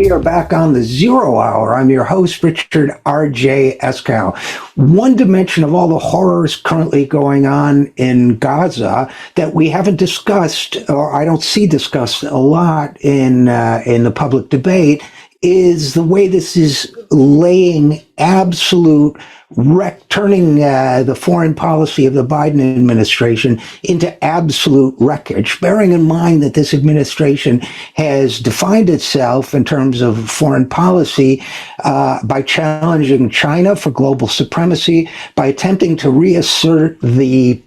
we are back on the Zero Hour. I'm your host, Richard RJ Eskow. One dimension of all the horrors currently going on in Gaza that we haven't discussed, or I don't see discussed a lot in the public debate, is the way this is laying absolute turning the foreign policy of the Biden administration into absolute wreckage, bearing in mind that this administration has defined itself in terms of foreign policy by challenging China for global supremacy, by attempting to reassert the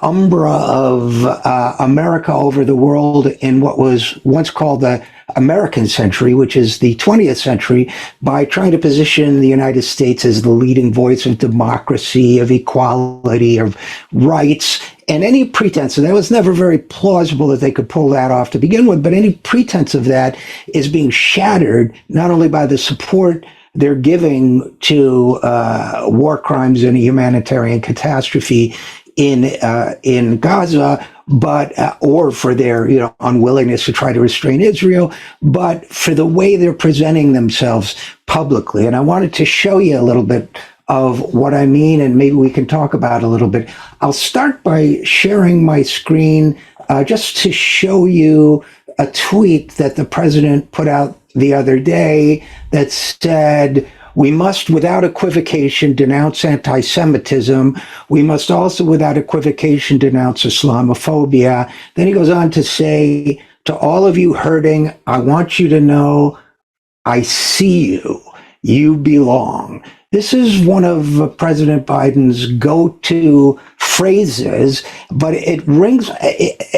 umbra of America over the world in what was once called the American century, which is the 20th century, by trying to position the United States as the leading voice of democracy, of equality, of rights. And any pretense, and that was never very plausible that they could pull that off to begin with, but any pretense of that is being shattered not only by the support they're giving to war crimes and a humanitarian catastrophe in Gaza, but or for their unwillingness to try to restrain Israel, but for the way they're presenting themselves publicly. And I wanted to show you a little bit of what I mean, and maybe we can talk about a little bit. I'll start by sharing my screen just to show you a tweet that the president put out the other day that said, "We must, without equivocation, denounce anti-Semitism. We must also, without equivocation, denounce Islamophobia." Then he goes on to say, "To all of you hurting, I want you to know, I see you. You belong." This is one of President Biden's go-to phrases, but it rings,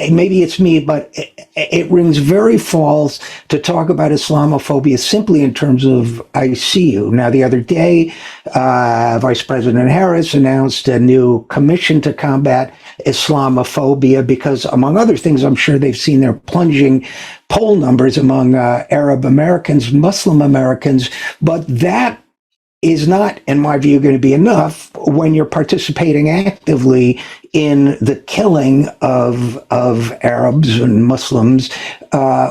maybe it's me, but it rings very false to talk about Islamophobia simply in terms of "I see you." Now, the other day, Vice President Harris announced a new commission to combat Islamophobia because, among other things, I'm sure they've seen their plunging poll numbers among Arab Americans, Muslim Americans, but that is not, in my view, going to be enough when you're participating actively in the killing of Arabs and Muslims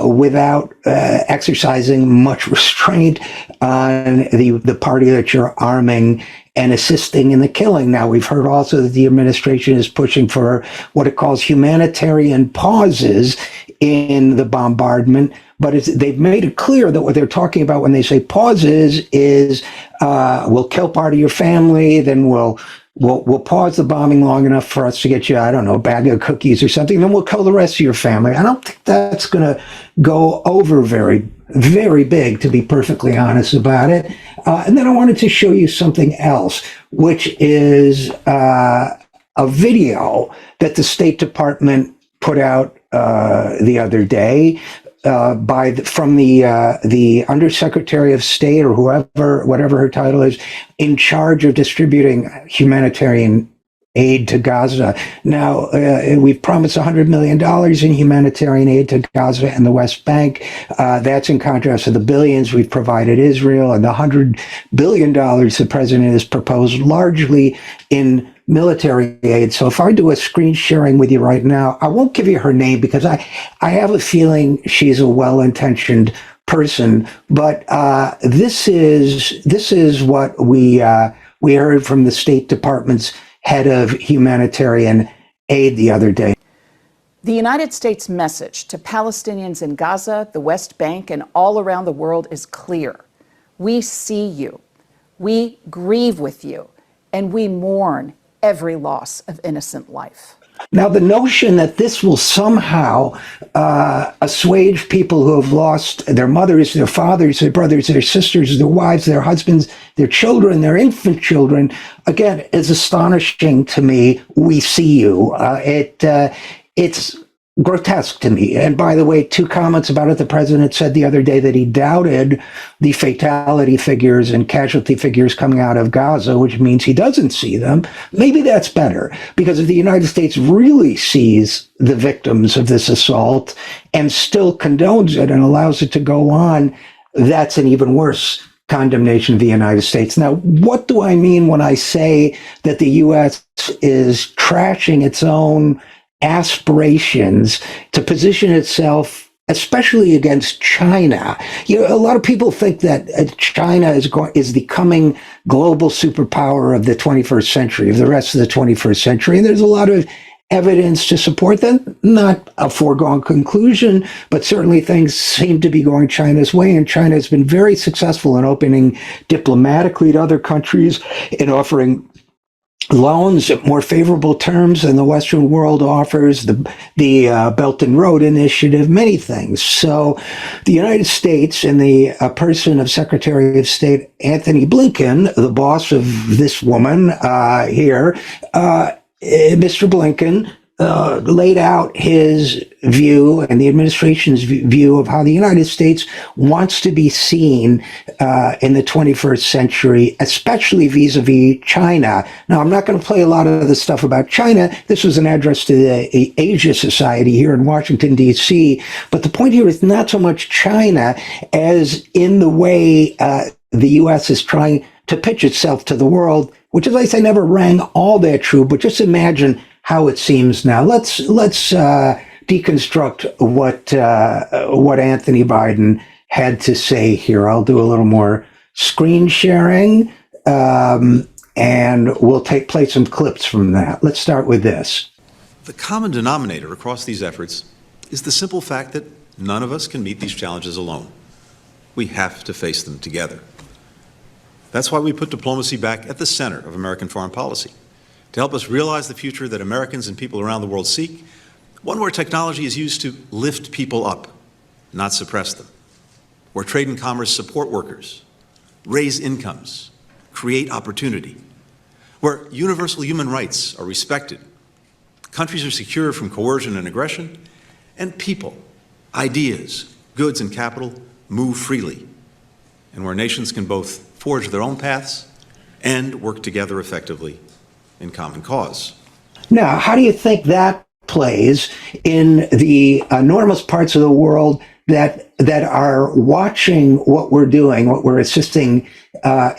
without exercising much restraint on the party that you're arming and assisting in the killing. Now, we've heard also that the administration is pushing for what it calls humanitarian pauses in the bombardment, but they've made it clear that what they're talking about when they say pauses is we'll kill part of your family, then we'll pause the bombing long enough for us to get you, I don't know, a bag of cookies or something, then we'll kill the rest of your family. I don't think that's going to go over very, very big, to be perfectly honest about it. And then I wanted to show you something else, which is a video that the State Department put out the other day from the Undersecretary of State, or whatever her title is, in charge of distributing humanitarian aid to Gaza. Now, we've promised $100 million in humanitarian aid to Gaza and the West Bank. That's in contrast to the billions we've provided Israel and the $100 billion the president has proposed, largely in military aid. So if I do a screen sharing with you right now, I won't give you her name because I have a feeling she's a well-intentioned person, but this is what we heard from the State Department's head of humanitarian aid the other day. The United States message to Palestinians in Gaza, the West Bank, and all around the world is clear. We see you, we grieve with you, and we mourn every loss of innocent life. Now, the notion that this will somehow assuage people who have lost their mothers, their fathers, their brothers, their sisters, their wives, their husbands, their children, their infant children, again, is astonishing to me. We see you. It's grotesque to me. And by the way, two comments about it. The president said the other day that he doubted the fatality figures and casualty figures coming out of Gaza, which means he doesn't see them. Maybe that's better, because if the United States really sees the victims of this assault and still condones it and allows it to go on, that's an even worse condemnation of the United States. Now, what do I mean when I say that the U.S. is trashing its own aspirations to position itself especially against China. A lot of people think that China is the coming global superpower of the 21st century, of the rest of the 21st century. And there's a lot of evidence to support that. Not a foregone conclusion, but certainly things seem to be going China's way. And China has been very successful in opening diplomatically to other countries, in offering loans at more favorable terms than the Western world offers, the Belt and Road Initiative, many things. So the United States, in the person of Secretary of State Anthony Blinken, the boss of this woman here, Mr. Blinken, laid out his view and the administration's view of how the United States wants to be seen in the 21st century, especially vis-a-vis China. Now, I'm not going to play a lot of the stuff about China. This was an address to the Asia Society here in Washington, D.C. But the point here is not so much China as in the way the U.S. is trying to pitch itself to the world, which, as I say, never rang all that true. But just imagine how it seems now. Let's deconstruct what Anthony Biden had to say here. I'll do a little more screen sharing, and we'll play some clips from that. Let's start with this. The common denominator across these efforts is the simple fact that none of us can meet these challenges alone. We have to face them together. That's why we put diplomacy back at the center of American foreign policy, to help us realize the future that Americans and people around the world seek, one where technology is used to lift people up, not suppress them, where trade and commerce support workers, raise incomes, create opportunity, where universal human rights are respected, countries are secure from coercion and aggression, and people, ideas, goods, and capital move freely, and where nations can both forge their own paths and work together effectively in common cause. Now, how do you think that plays in the enormous parts of the world that are watching what we're doing, what we're assisting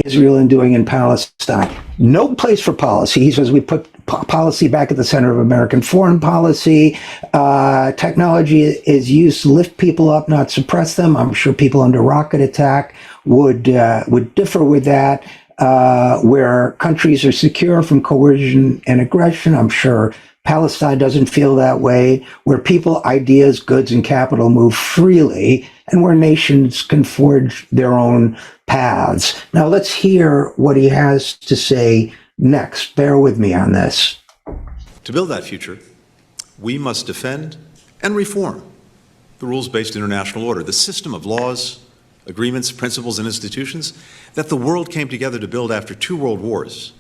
Israel in doing in Palestine? No place for policy. He says we put policy back at the center of American foreign policy. Technology is used to lift people up, not suppress them. I'm sure people under rocket attack would differ with that. Where countries are secure from coercion and aggression, I'm sure Palestine doesn't feel that way. Where people, ideas, goods, and capital move freely, and where nations can forge their own paths. Now let's hear what he has to say next. Bear with me on this. To build that future, we must defend and reform the rules-based international order, the system of laws, agreements, principles, and institutions that the world came together to build after 2 world wars,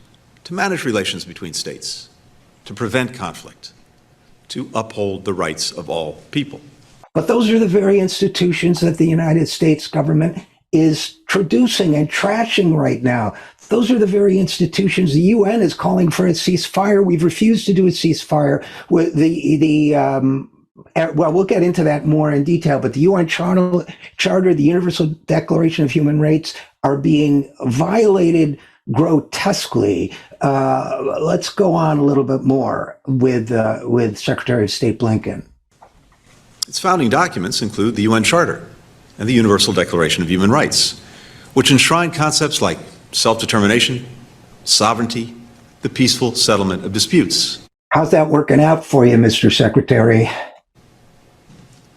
to manage relations between states, to prevent conflict, to uphold the rights of all people. But those are the very institutions that the United States government is traducing and trashing right now. Those are the very institutions. The UN is calling for a ceasefire. We've refused to do a ceasefire. With well, we'll get into that more in detail, but the UN Charter, the Universal Declaration of Human Rights are being violated grotesquely. Let's go on a little bit more with Secretary of State Blinken. Its founding documents include the UN Charter and the Universal Declaration of Human Rights, which enshrine concepts like self-determination, sovereignty, the peaceful settlement of disputes. How's that working out for you, Mr. Secretary?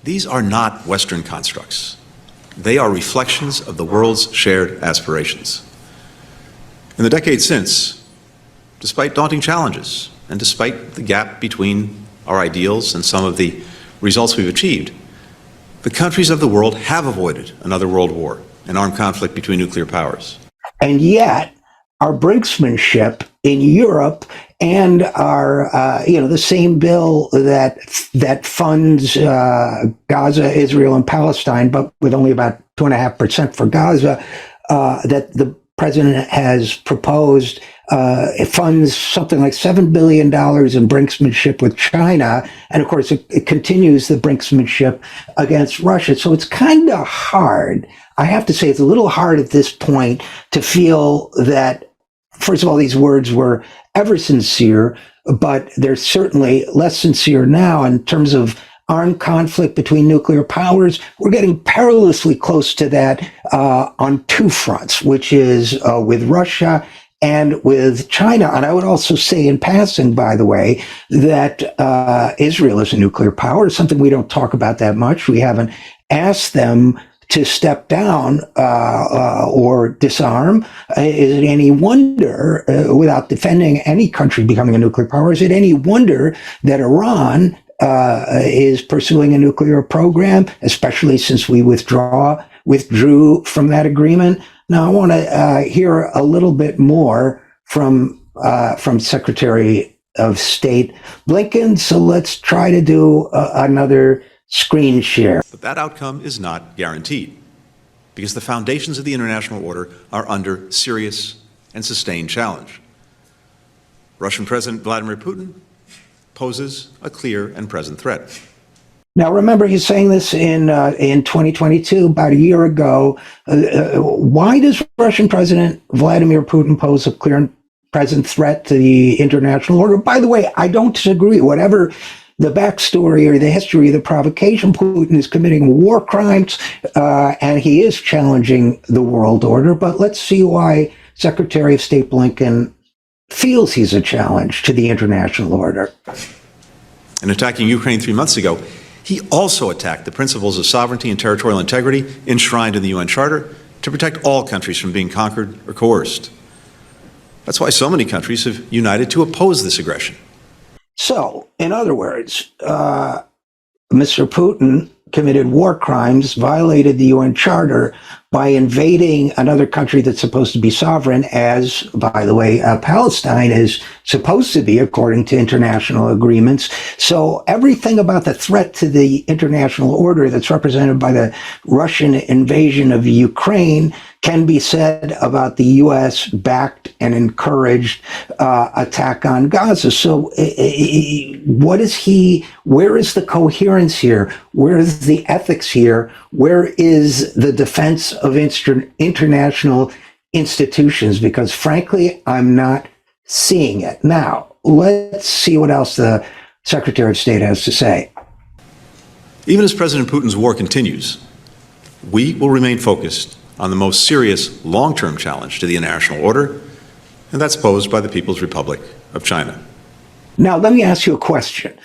These are not Western constructs. They are reflections of the world's shared aspirations. In the decades since, despite daunting challenges and despite the gap between our ideals and some of the results we've achieved, the countries of the world have avoided another world war, an armed conflict between nuclear powers. And yet, our brinksmanship in Europe and our, the same bill that funds Gaza, Israel, and Palestine, but with only about 2.5% for Gaza, that the president has proposed, it funds something like $7 billion in brinksmanship with China. And of course, it continues the brinksmanship against Russia. So it's kind of hard. I have to say, it's a little hard at this point to feel that, first of all, these words were ever sincere, but they're certainly less sincere now in terms of armed conflict between nuclear powers. We're getting perilously close to that on two fronts, which is with Russia and with China. And I would also say in passing, by the way, that Israel is a nuclear power, something we don't talk about that much. We haven't asked them to step down or disarm. Is it any wonder, without defending any country becoming a nuclear power, is it any wonder that Iran is pursuing a nuclear program, especially since we withdrew from that agreement? Now, I want to hear a little bit more from Secretary of State Blinken. So let's try to do another screen share. But that outcome is not guaranteed because the foundations of the international order are under serious and sustained challenge. Russian President Vladimir Putin poses a clear and present threat. Now, remember, he's saying this in 2022, about a year ago. Why does Russian President Vladimir Putin pose a clear and present threat to the international order? By the way, I don't disagree. Whatever the backstory or the history of the provocation, Putin is committing war crimes, and he is challenging the world order. But let's see why Secretary of State Blinken feels he's a challenge to the international order. In attacking Ukraine 3 months ago, he also attacked the principles of sovereignty and territorial integrity enshrined in the UN Charter to protect all countries from being conquered or coerced. That's why so many countries have united to oppose this aggression. So, in other words, Mr. Putin committed war crimes, violated the UN Charter by invading another country that's supposed to be sovereign, as, by the way, Palestine is supposed to be, according to international agreements. So everything about the threat to the international order that's represented by the Russian invasion of Ukraine can be said about the U.S. backed and encouraged attack on Gaza. So where is the coherence here? Where is the ethics here? Where is the defense of international institutions? Because frankly, I'm not seeing it. Now, let's see what else the Secretary of State has to say. Even as President Putin's war continues, we will remain focused on the most serious long-term challenge to the international order, and that's posed by the People's Republic of China. Now, let me ask you a question.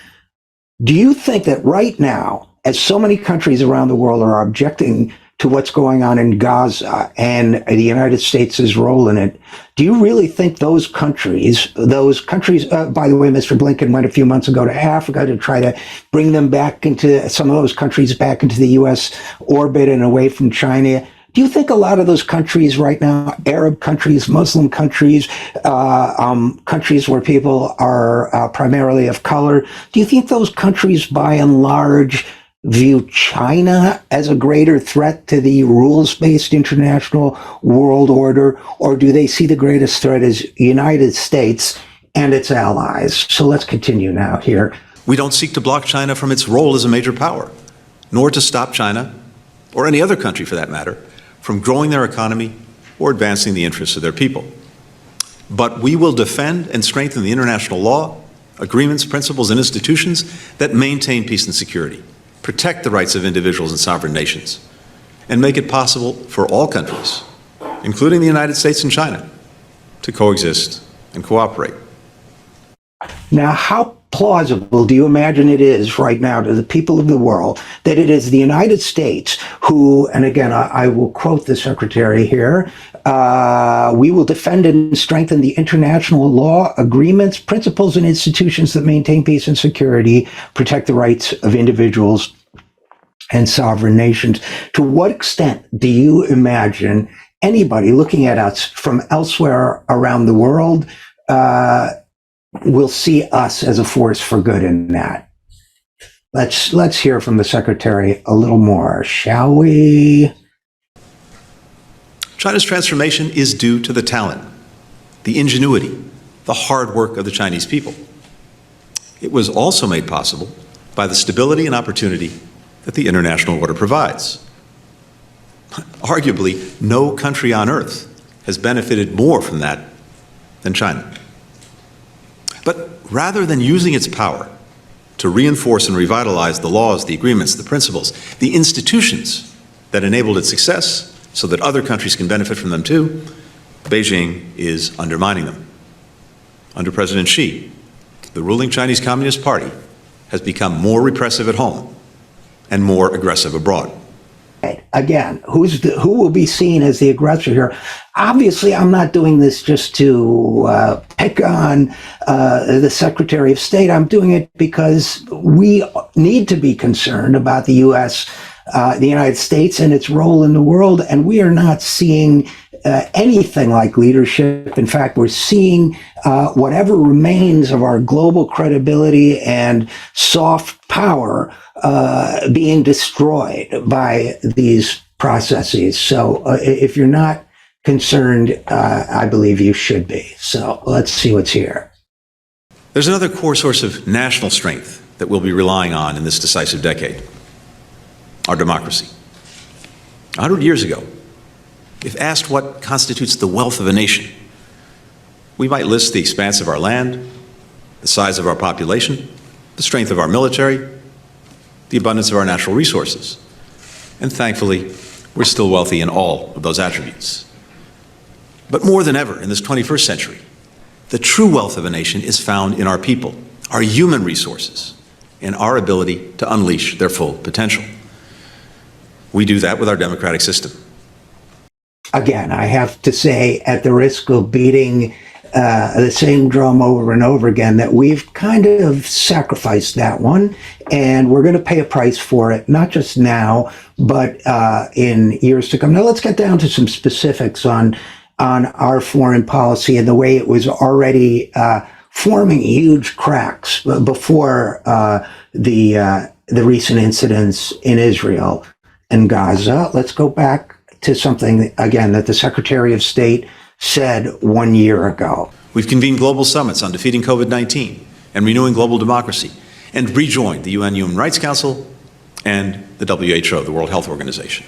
Do you think that right now, as so many countries around the world are objecting to what's going on in Gaza and the United States' role in it, do you really think those countries, by the way, Mr. Blinken went a few months ago to Africa to try to bring them back into some of those countries back into the U.S. orbit and away from China. Do you think a lot of those countries right now, Arab countries, Muslim countries, countries where people are primarily of color, do you think those countries by and large view China as a greater threat to the rules-based international world order, or do they see the greatest threat as the United States and its allies? So let's continue now here. We don't seek to block China from its role as a major power, nor to stop China, or any other country for that matter, from growing their economy or advancing the interests of their people. But we will defend and strengthen the international law, agreements, principles, and institutions that maintain peace and security, protect the rights of individuals and sovereign nations, and make it possible for all countries, including the United States and China, to coexist and cooperate. Now, how plausible do you imagine it is right now to the people of the world that it is the United States who, and again, I will quote the Secretary here, we will defend and strengthen the international law, agreements, principles, and institutions that maintain peace and security, protect the rights of individuals and sovereign nations. To what extent do you imagine anybody looking at us from elsewhere around the world will see us as a force for good in that? Let's hear from the Secretary a little more, shall we? China's transformation is due to the talent, the ingenuity, the hard work of the Chinese people. It was also made possible by the stability and opportunity that the international order provides. Arguably, no country on earth has benefited more from that than China. But rather than using its power to reinforce and revitalize the laws, the agreements, the principles, the institutions that enabled its success so that other countries can benefit from them too, Beijing is undermining them. Under President Xi, the ruling Chinese Communist Party has become more repressive at home and more aggressive abroad. Again, who will be seen as the aggressor here? Obviously, I'm not doing this just to pick on the Secretary of State. I'm doing it because we need to be concerned about the U.S., the United States, and its role in the world, and we are not seeing anything like leadership. In fact, we're seeing whatever remains of our global credibility and soft power being destroyed by these processes. So if you're not concerned, I believe you should be. So let's see what's here. There's another core source of national strength that we'll be relying on in this decisive decade: our democracy. 100 years ago, if asked what constitutes the wealth of a nation, we might list the expanse of our land, the size of our population, the strength of our military, the abundance of our natural resources. And thankfully, we're still wealthy in all of those attributes. But more than ever in this 21st century, the true wealth of a nation is found in our people, our human resources, and our ability to unleash their full potential. We do that with our democratic system. Again, I have to say, at the risk of beating the same drum over and over again, that we've kind of sacrificed that one, and we're going to pay a price for it, not just now, but in years to come. Now, let's get down to some specifics on our foreign policy and the way it was already forming huge cracks before the recent incidents in Israel and Gaza. Let's go back to something, again, that the Secretary of State said 1 year ago. We've convened global summits on defeating COVID-19 and renewing global democracy, and rejoined the UN Human Rights Council and the WHO, the World Health Organization.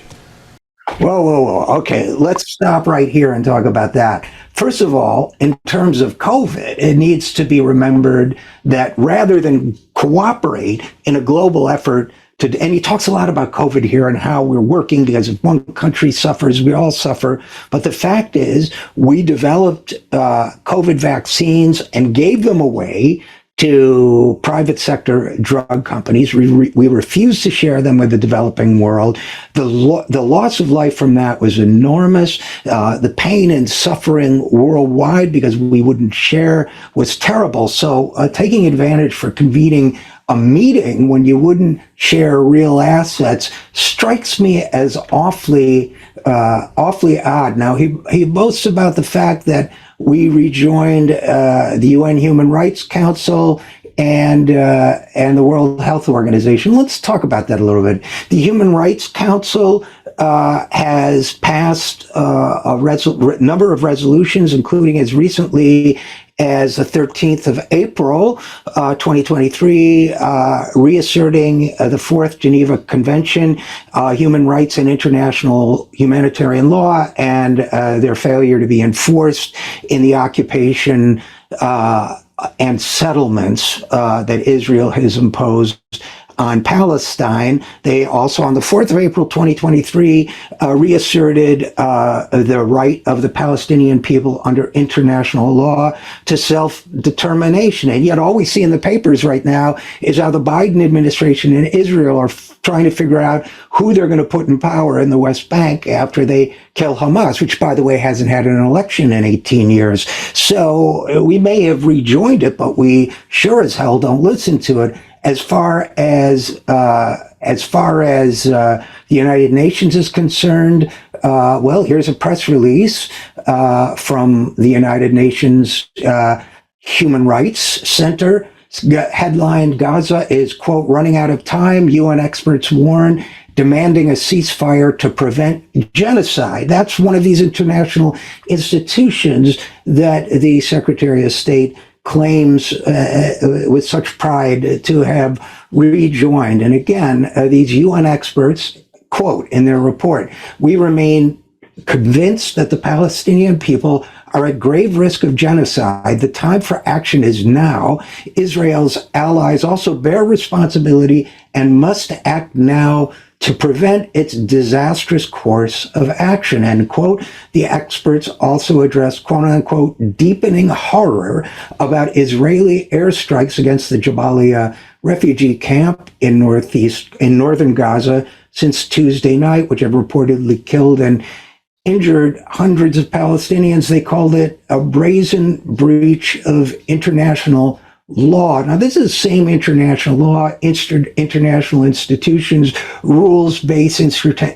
Whoa. Okay, let's stop right here and talk about that. First of all, in terms of COVID, it needs to be remembered that rather than cooperate in a global effort and he talks a lot about COVID here and how we're working because if one country suffers, we all suffer. But the fact is, we developed COVID vaccines and gave them away to private sector drug companies. We refused to share them with the developing world. The loss of life from that was enormous. The pain and suffering worldwide because we wouldn't share was terrible. So taking advantage for convening a meeting when you wouldn't share real assets strikes me as awfully odd. Now, he boasts about the fact that we rejoined the UN Human Rights Council and the World Health Organization. Let's talk about that a little bit. The Human Rights Council has passed a number of resolutions, including as recently as the 13th of April, 2023, reasserting the Fourth Geneva Convention, human rights and international humanitarian law, and their failure to be enforced in the occupation and settlements that Israel has imposed on Palestine. They also, on the 4th of April, 2023, reasserted the right of the Palestinian people under international law to self-determination. And yet all we see in the papers right now is how the Biden administration and Israel are trying to figure out who they're going to put in power in the West Bank after they kill Hamas, which, by the way, hasn't had an election in 18 years. So we may have rejoined it, but we sure as hell don't listen to it. As far as the United Nations is concerned, well, here's a press release from the United Nations Human Rights Center. Headline: Gaza is, quote, running out of time. UN experts warn, demanding a ceasefire to prevent genocide. That's one of these international institutions that the Secretary of State claims with such pride to have rejoined. And again, these UN experts, quote, in their report, we remain convinced that the Palestinian people are at grave risk of genocide. The time for action is now. Israel's allies also bear responsibility and must act now to prevent its disastrous course of action, end quote. The experts also address, quote unquote, deepening horror about Israeli airstrikes against the Jabalia refugee camp in northern Gaza since Tuesday night, which have reportedly killed and injured hundreds of Palestinians. They called it a brazen breach of international law. Now, this is the same international law, international institutions, rules-based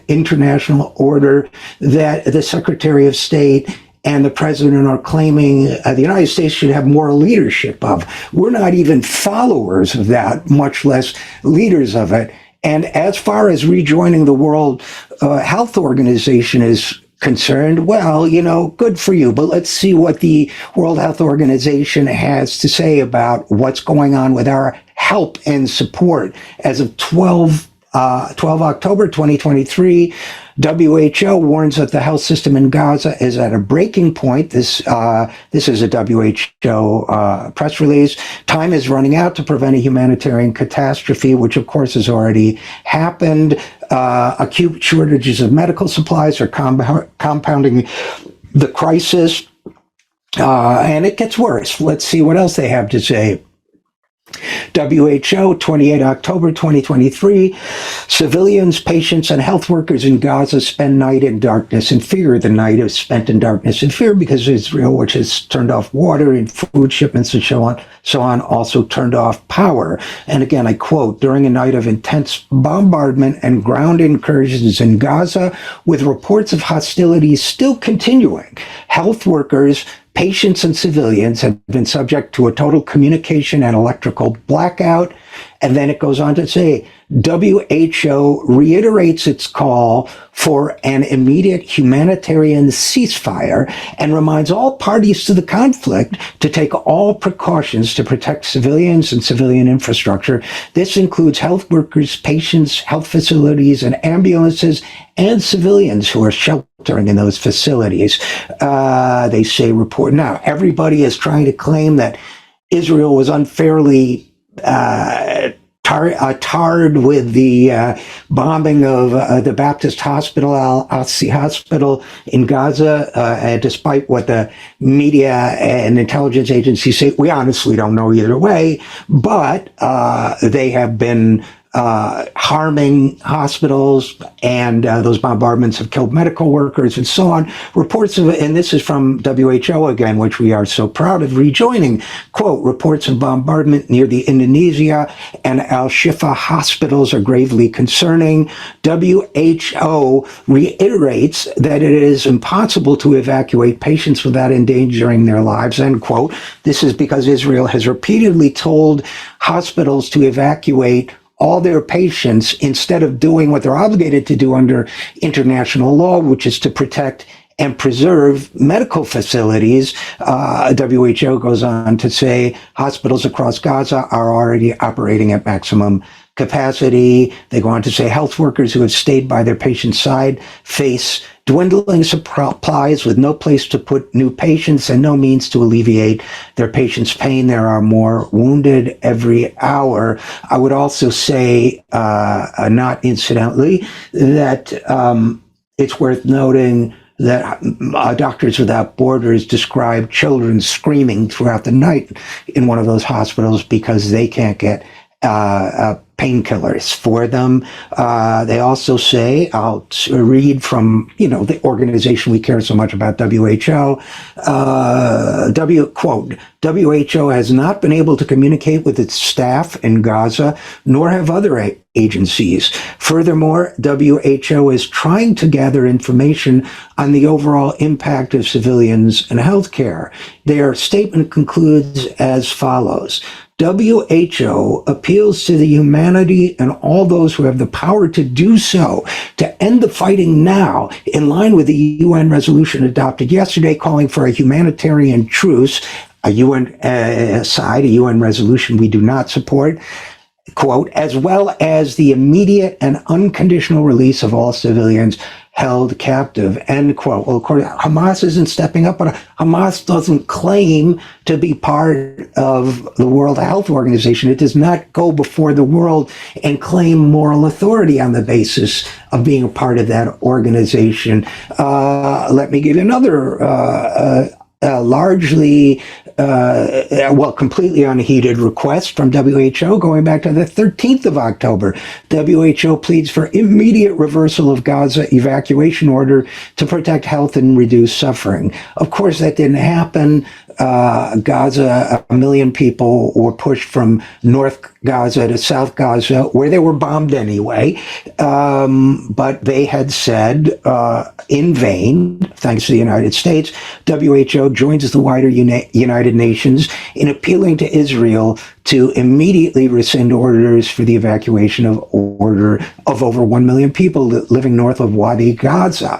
international order that the Secretary of State and the President are claiming the United States should have more leadership of. We're not even followers of that, much less leaders of it. And as far as rejoining the World Health Organization is concerned, well, good for you. But let's see what the World Health Organization has to say about what's going on with our help and support. As of 12 October 2023, WHO warns that the health system in Gaza is at a breaking point. This is a WHO press release. Time is running out to prevent a humanitarian catastrophe, which of course has already happened. Acute shortages of medical supplies are compounding the crisis, and it gets worse. Let's see what else they have to say. WHO, 28 October 2023, civilians, patients, and health workers in Gaza spend night in darkness and fear. The night is spent in darkness and fear because Israel, which has turned off water and food shipments and so on, also turned off power. And again, I quote, during a night of intense bombardment and ground incursions in Gaza, with reports of hostilities still continuing, health workers, patients and civilians have been subject to a total communication and electrical blackout. And then it goes on to say, WHO reiterates its call for an immediate humanitarian ceasefire and reminds all parties to the conflict to take all precautions to protect civilians and civilian infrastructure. This includes health workers, patients, health facilities, and ambulances, and civilians who are sheltering in those facilities. They say report. Now, everybody is trying to claim that Israel was unfairly tarred with the bombing of the Baptist Hospital, Al-Asi Hospital in Gaza, despite what the media and intelligence agencies say. We honestly don't know either way, but they have been harming hospitals, and those bombardments have killed medical workers and so on. Reports of, and this is from WHO again, which we are so proud of rejoining, quote, reports of bombardment near the Indonesia and Al-Shifa hospitals are gravely concerning. WHO reiterates that it is impossible to evacuate patients without endangering their lives, end quote. This is because Israel has repeatedly told hospitals to evacuate all their patients instead of doing what they're obligated to do under international law, which is to protect and preserve medical facilities. WHO goes on to say hospitals across Gaza are already operating at maximum capacity. They go on to say health workers who have stayed by their patient's side face dwindling supplies with no place to put new patients and no means to alleviate their patients' pain. There are more wounded every hour. I would also say, not incidentally, that it's worth noting that Doctors Without Borders described children screaming throughout the night in one of those hospitals because they can't get painkillers for them. They also say, I'll read from, the organization we care so much about, WHO, quote, WHO has not been able to communicate with its staff in Gaza, nor have other agencies. Furthermore, WHO is trying to gather information on the overall impact of civilians and healthcare. Their statement concludes as follows. WHO appeals to the humanity and all those who have the power to do so to end the fighting now, in line with the UN resolution adopted yesterday calling for a humanitarian truce, a UN resolution we do not support, quote, as well as the immediate and unconditional release of all civilians, held captive, end quote. Well, of course, Hamas isn't stepping up, but Hamas doesn't claim to be part of the World Health Organization. It does not go before the world and claim moral authority on the basis of being a part of that organization. Let me give you another largely, completely unheeded request from WHO going back to the 13th of October. WHO pleads for immediate reversal of Gaza evacuation order to protect health and reduce suffering. Of course, that didn't happen. Gaza, 1 million people were pushed from North Gaza to South Gaza, where they were bombed anyway. But they had said, in vain, thanks to the United States, WHO joins the wider United Nations in appealing to Israel to immediately rescind orders for the evacuation of over 1 million people living north of Wadi Gaza.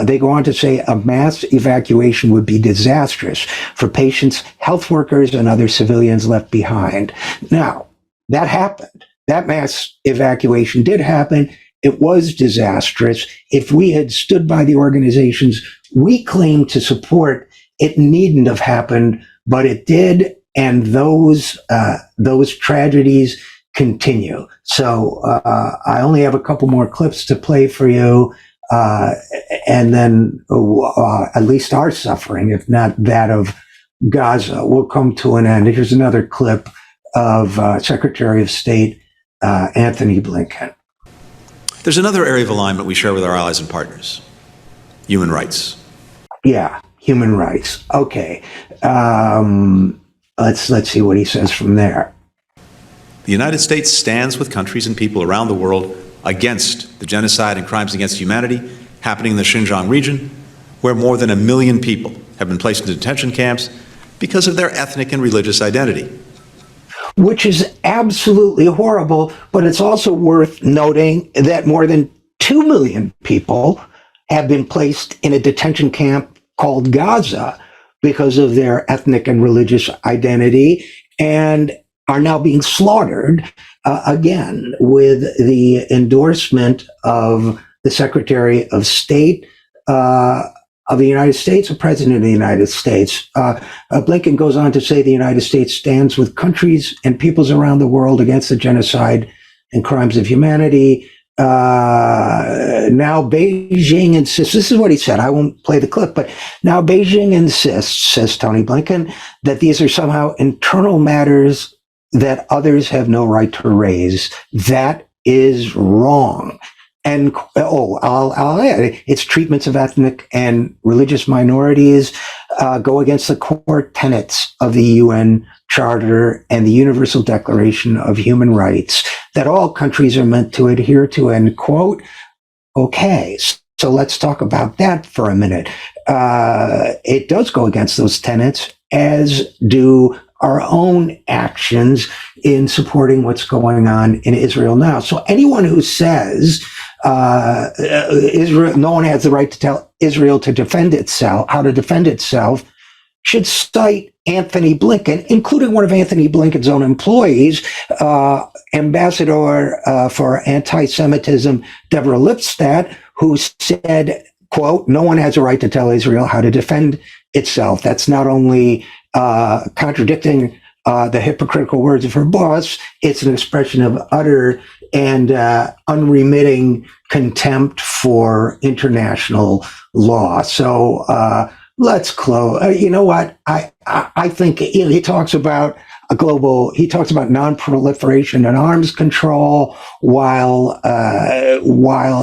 They go on to say a mass evacuation would be disastrous for patients, health workers, and other civilians left behind. Now, that happened. That mass evacuation did happen. It was disastrous. If we had stood by the organizations we claim to support, it needn't have happened, but it did, and those tragedies continue. So I only have a couple more clips to play for you, and then at least our suffering, if not that of Gaza, will come to an end. Here's another clip of Secretary of State Anthony Blinken. There's another area of alignment we share with our allies and partners: human rights. Yeah, human rights. Okay, let's see what he says from there. The United States stands with countries and people around the world against the genocide and crimes against humanity happening in the Xinjiang region, where more than 1 million people have been placed in detention camps because of their ethnic and religious identity. Which is absolutely horrible, but it's also worth noting that more than 2 million people have been placed in a detention camp called Gaza because of their ethnic and religious identity, and are now being slaughtered, again, with the endorsement of the Secretary of State of the United States, the President of the United States. Blinken goes on to say the United States stands with countries and peoples around the world against the genocide and crimes of humanity. Now Beijing insists, this is what he said, I won't play the clip, but now Beijing insists, says Tony Blinken, that these are somehow internal matters that others have no right to raise. That is wrong. And I'll add, its treatments of ethnic and religious minorities go against the core tenets of the UN Charter and the Universal Declaration of Human Rights that all countries are meant to adhere to, end quote. Okay, so let's talk about that for a minute. It does go against those tenets, as do our own actions in supporting what's going on in Israel now. So anyone who says Israel, no one has the right to tell Israel to defend itself, how to defend itself, should cite Anthony Blinken, including one of Anthony Blinken's own employees, Ambassador for Anti-Semitism, Deborah Lipstadt, who said, quote, no one has a right to tell Israel how to defend itself. That's not only contradicting the hypocritical words of her boss, it's an expression of utter and unremitting contempt for international law. So let's close. You know what? I think he talks about he talks about non-proliferation and arms control while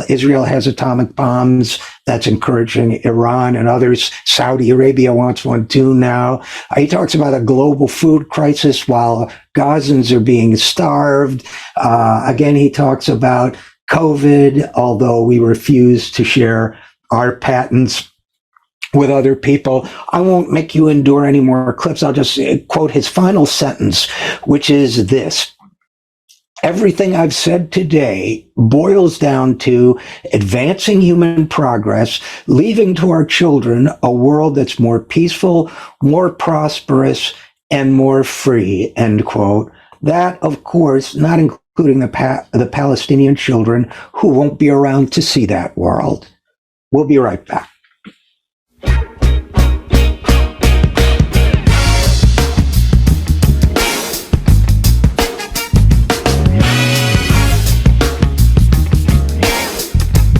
Israel has atomic bombs. That's encouraging Iran and others. Saudi Arabia wants one too now. He talks about a global food crisis while Gazans are being starved. Again, he talks about COVID, although we refuse to share our patents with other people. I won't make you endure any more clips. I'll just quote his final sentence, which is this. Everything I've said today boils down to advancing human progress, leaving to our children a world that's more peaceful, more prosperous, and more free, end quote. That, of course, not including the Palestinian children who won't be around to see that world. We'll be right back.